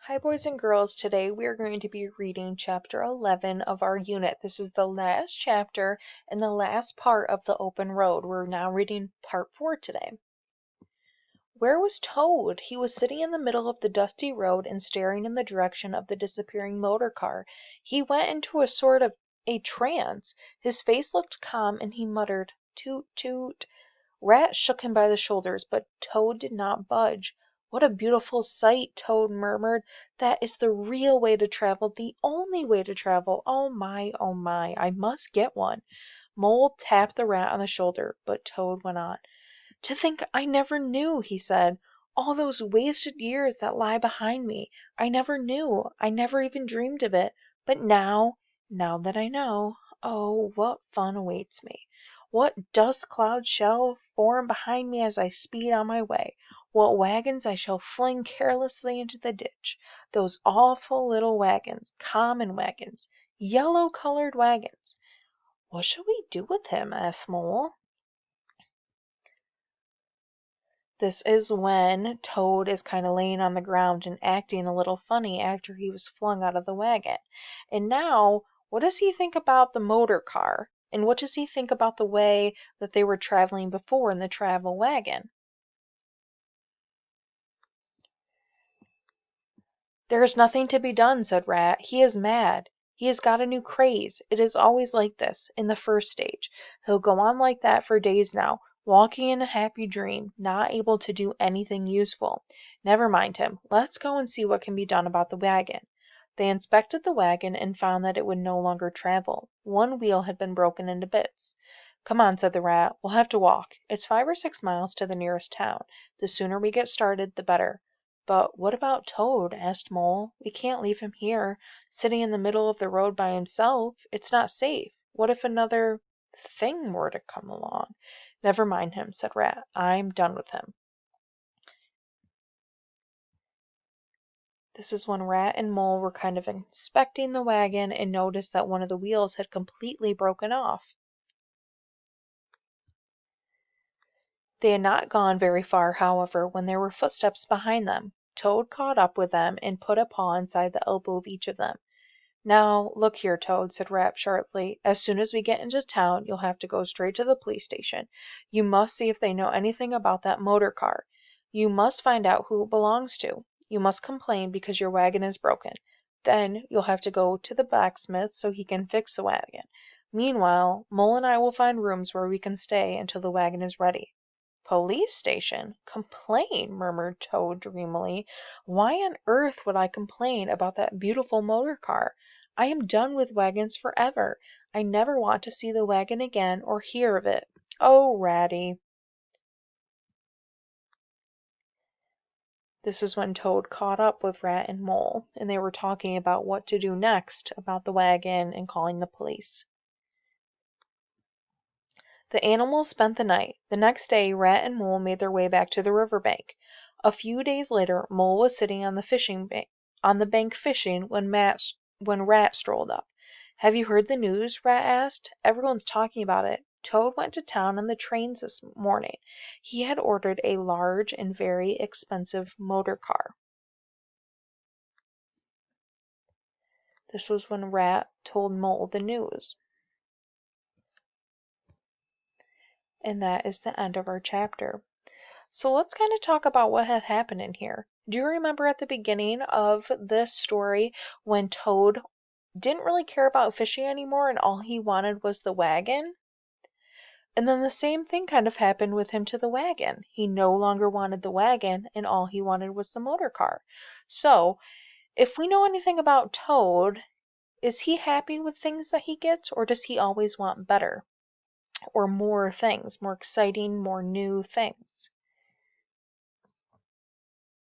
Hi, boys and girls. Today we are going to be reading chapter 11 of our unit. This is the last chapter and the last part of the open road. We're now reading part 4 today. Where was Toad? He was sitting in the middle of the dusty road and staring in the direction of the disappearing motor car. He went into a sort of a trance. His face looked calm and he muttered, "Toot, toot." Rat shook him by the shoulders, but Toad did not budge. "What a beautiful sight!" Toad murmured. "That is the real way to travel, the only way to travel. Oh my, I must get one." Mole tapped the rat on the shoulder, but Toad went on. "To think I never knew," he said. "All those wasted years that lie behind me. I never knew. I never even dreamed of it. But now that I know, oh, what fun awaits me! What dust clouds shall form behind me as I speed on my way! What wagons I shall fling carelessly into the ditch! Those awful little wagons, common wagons, yellow-colored wagons!" "What shall we do with him?" asked Mole. This is when Toad is kind of laying on the ground and acting a little funny after he was flung out of the wagon. And now, what does he think about the motor car? And what does he think about the way that they were traveling before in the travel wagon? "There is nothing to be done," said Rat. "He is mad. He has got a new craze. It is always like this, in the first stage. He'll go on like that for days now, walking in a happy dream, not able to do anything useful. Never mind him. Let's go and see what can be done about the wagon." They inspected the wagon and found that it would no longer travel. One wheel had been broken into bits. "Come on," said the Rat. "We'll have to walk. It's 5 or 6 miles to the nearest town. The sooner we get started, the better." "But what about Toad?" asked Mole. "We can't leave him here, sitting in the middle of the road by himself. It's not safe. What if another thing were to come along?" "Never mind him," said Rat. "I'm done with him." This is when Rat and Mole were kind of inspecting the wagon and noticed that one of the wheels had completely broken off. They had not gone very far, however, when there were footsteps behind them. Toad caught up with them and put a paw inside the elbow of each of them. "Now, look here, Toad," said Rat sharply. "As soon as we get into town, you'll have to go straight to the police station. You must see if they know anything about that motor car. You must find out who it belongs to. You must complain because your wagon is broken. Then you'll have to go to the blacksmith so he can fix the wagon. Meanwhile, Mole and I will find rooms where we can stay until the wagon is ready." "Police station? Complain?" murmured Toad dreamily. "Why on earth would I complain about that beautiful motor car? I am done with wagons forever. I never want to see the wagon again or hear of it. Oh, Ratty!" This is when Toad caught up with Rat and Mole, and they were talking about what to do next about the wagon and calling the police. The animals spent the night. The next day Rat and Mole made their way back to the river bank. A few days later Mole was sitting on the bank fishing when Rat strolled up. "Have you heard the news?" Rat asked. "Everyone's talking about it. Toad went to town on the trains this morning. He had ordered a large and very expensive motor car." This was when Rat told Mole the news. And that is the end of our chapter. So let's kind of talk about what had happened in here. Do you remember at the beginning of this story when Toad didn't really care about fishing anymore and all he wanted was the wagon? And then the same thing kind of happened with him to the wagon. He no longer wanted the wagon and all he wanted was the motor car. So, if we know anything about Toad, is he happy with things that he gets, or does he always want better? Or more things, more exciting, more new things?